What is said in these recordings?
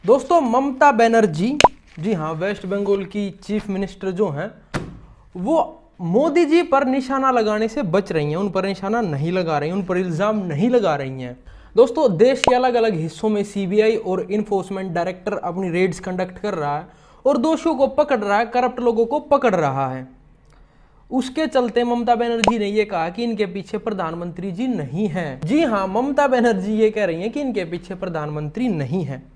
दोस्तों ममता बनर्जी, जी हाँ, वेस्ट बंगाल की चीफ मिनिस्टर जो हैं, वो मोदी जी पर निशाना लगाने से बच रही हैं। उन पर निशाना नहीं लगा रही हैं, उन पर इल्ज़ाम नहीं लगा रही हैं। दोस्तों देश के अलग अलग हिस्सों में सीबीआई और इन्फोर्समेंट डायरेक्टर अपनी रेड्स कंडक्ट कर रहा है और दोषियों को पकड़ रहा है, करप्ट लोगों को पकड़ रहा है। उसके चलते ममता बनर्जी ने यह कहा कि इनके पीछे प्रधानमंत्री जी नहीं हैं। जी हाँ, ममता बनर्जी ये कह रही हैं कि इनके पीछे प्रधानमंत्री नहीं है।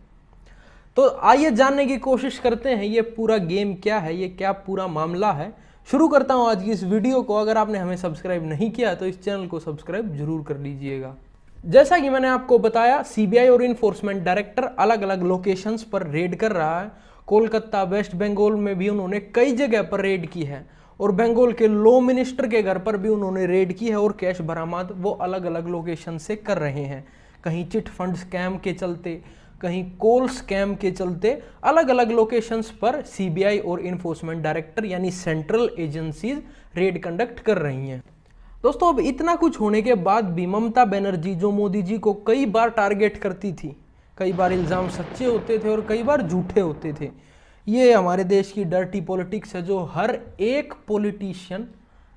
तो आइए जानने की कोशिश करते हैं ये पूरा गेम क्या है, ये क्या पूरा मामला है। शुरू करता हूं आज की इस वीडियो को। अगर आपने हमें सब्सक्राइब नहीं किया तो इस चैनल को सब्सक्राइब जरूर कर लीजिएगा। जैसा कि मैंने आपको बताया, सीबीआई और इन्फोर्समेंट डायरेक्टर अलग अलग लोकेशंस पर रेड कर रहा है। कोलकाता, वेस्ट बंगाल में भी उन्होंने कई जगह पर रेड की है और बंगाल के लॉ मिनिस्टर के घर पर भी उन्होंने रेड की है और कैश बरामद वो अलग अलग लोकेशन से कर रहे हैं। कहीं चिट फंड स्कैम के चलते, कहीं कोल स्कैम के चलते अलग अलग लोकेशंस पर सीबीआई और इन्फोर्समेंट डायरेक्टर यानी सेंट्रल एजेंसीज रेड कंडक्ट कर रही हैं। दोस्तों अब इतना कुछ होने के बाद भी ममता बनर्जी, जो मोदी जी को कई बार टारगेट करती थी, कई बार इल्ज़ाम सच्चे होते थे और कई बार झूठे होते थे। ये हमारे देश की डर्टी पॉलिटिक्स है जो हर एक पॉलिटिशियन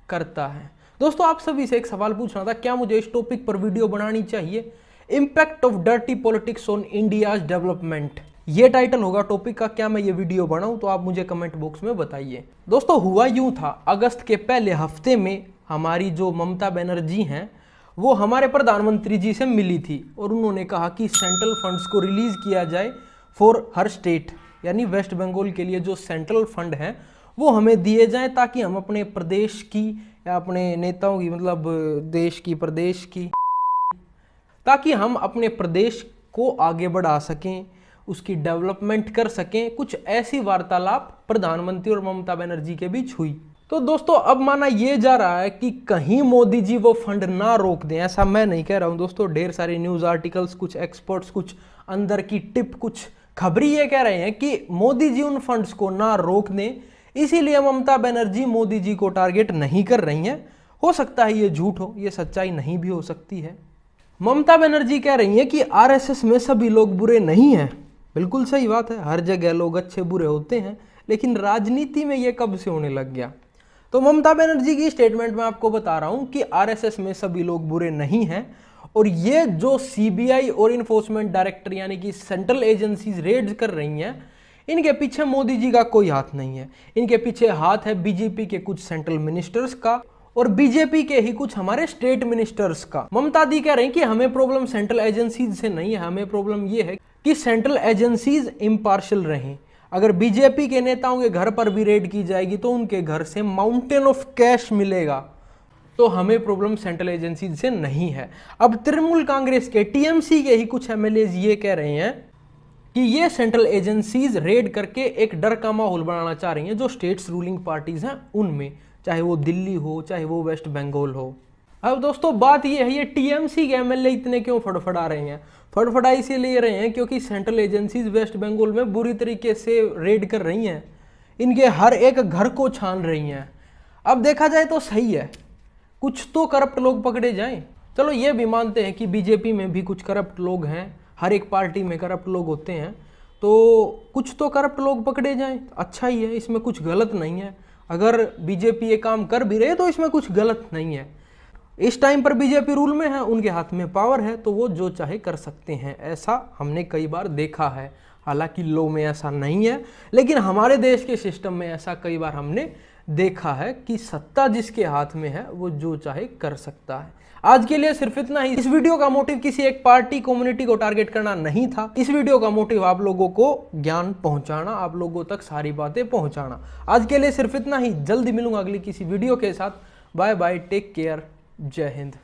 करता है। दोस्तों आप सभी से एक सवाल पूछना था, क्या मुझे इस टॉपिक पर वीडियो बनानी चाहिए? Impact of dirty politics on India's development, ये टाइटल होगा टॉपिक का। क्या मैं ये वीडियो बनाऊं? तो आप मुझे कमेंट बॉक्स में बताइए। दोस्तों हुआ यूं था, अगस्त के पहले हफ्ते में हमारी जो ममता बनर्जी हैं वो हमारे प्रधानमंत्री जी से मिली थी और उन्होंने कहा कि सेंट्रल फंड्स को रिलीज किया जाए फॉर हर स्टेट, यानी वेस्ट बंगाल के लिए जो सेंट्रल फंड हैं वो हमें दिए जाएं ताकि हम अपने प्रदेश की या अपने नेताओं की, मतलब देश की, प्रदेश की, ताकि हम अपने प्रदेश को आगे बढ़ा सकें, उसकी डेवलपमेंट कर सकें। कुछ ऐसी वार्तालाप प्रधानमंत्री और ममता बनर्जी के बीच हुई। तो दोस्तों अब माना यह जा रहा है कि कहीं मोदी जी वो फंड ना रोक दें। ऐसा मैं नहीं कह रहा हूं दोस्तों, ढेर सारे न्यूज आर्टिकल्स, कुछ एक्सपर्ट्स, कुछ अंदर की टिप, कुछ खबरी ये कह रहे हैं कि मोदी जी उन फंड्स को ना रोक दें, इसीलिए ममता बनर्जी मोदी जी को टारगेट नहीं कर रही हैं। हो सकता है ये झूठ हो, ये सच्चाई नहीं भी हो सकती है। ममता बनर्जी कह रही हैं कि आरएसएस में सभी लोग बुरे नहीं हैं। बिल्कुल सही बात है, हर जगह लोग अच्छे बुरे होते हैं, लेकिन राजनीति में ये कब से होने लग गया? तो ममता बनर्जी की स्टेटमेंट में आपको बता रहा हूं कि आरएसएस में सभी लोग बुरे नहीं हैं और ये जो सीबीआई और इन्फोर्समेंट डायरेक्टर यानी कि सेंट्रल एजेंसीज रेड्स कर रही हैं, इनके पीछे मोदी जी का कोई हाथ नहीं है। इनके पीछे हाथ है बीजेपी के कुछ सेंट्रल मिनिस्टर्स का और बीजेपी के ही कुछ हमारे स्टेट मिनिस्टर्स का। ममता दी कह रहे हैं कि हमें प्रॉब्लम सेंट्रल एजेंसीज से नहीं है, हमें प्रॉब्लम यह है कि सेंट्रल एजेंसीज इम्पार्शियल रहें। अगर बीजेपी के नेताओं के घर पर भी रेड की जाएगी तो उनके घर से माउंटेन ऑफ कैश मिलेगा। तो हमें प्रॉब्लम सेंट्रल एजेंसीज से नहीं है। अब तृणमूल कांग्रेस के, टीएमसी के ही कुछ एमएलएज ये कह रहे हैं कि ये सेंट्रल एजेंसीज रेड करके एक डर का माहौल बनाना चाह रही हैं जो स्टेट्स रूलिंग पार्टीज हैं उनमें, चाहे वो दिल्ली हो, चाहे वो वेस्ट बंगाल हो। अब दोस्तों बात ये है, ये टीएमसी के एमएलए इतने क्यों फड़फड़ा रहे हैं? फड़फड़ा इसीलिए रहे हैं क्योंकि सेंट्रल एजेंसीज वेस्ट बंगाल में बुरी तरीके से रेड कर रही हैं, इनके हर एक घर को छान रही हैं। अब देखा जाए तो सही है, कुछ तो करप्ट लोग पकड़े जाएं। चलो ये भी मानते हैं कि बीजेपी में भी कुछ करप्ट लोग हैं, हर एक पार्टी में करप्ट लोग होते हैं, तो कुछ तो करप्ट लोग पकड़े जाएं, अच्छा ही है, इसमें कुछ गलत नहीं है। अगर बीजेपी ये काम कर भी रहे तो इसमें कुछ गलत नहीं है। इस टाइम पर बीजेपी रूल में है, उनके हाथ में पावर है, तो वो जो चाहे कर सकते हैं। ऐसा हमने कई बार देखा है, हालांकि लॉ में ऐसा नहीं है, लेकिन हमारे देश के सिस्टम में ऐसा कई बार हमने देखा है कि सत्ता जिसके हाथ में है वो जो चाहे कर सकता है। आज के लिए सिर्फ इतना ही। इस वीडियो का मोटिव किसी एक पार्टी, कम्युनिटी को टारगेट करना नहीं था। इस वीडियो का मोटिव आप लोगों को ज्ञान पहुंचाना, आप लोगों तक सारी बातें पहुंचाना। आज के लिए सिर्फ इतना ही। जल्दी मिलूंगा अगली किसी वीडियो के साथ। बाय बाय, टेक केयर, जय हिंद।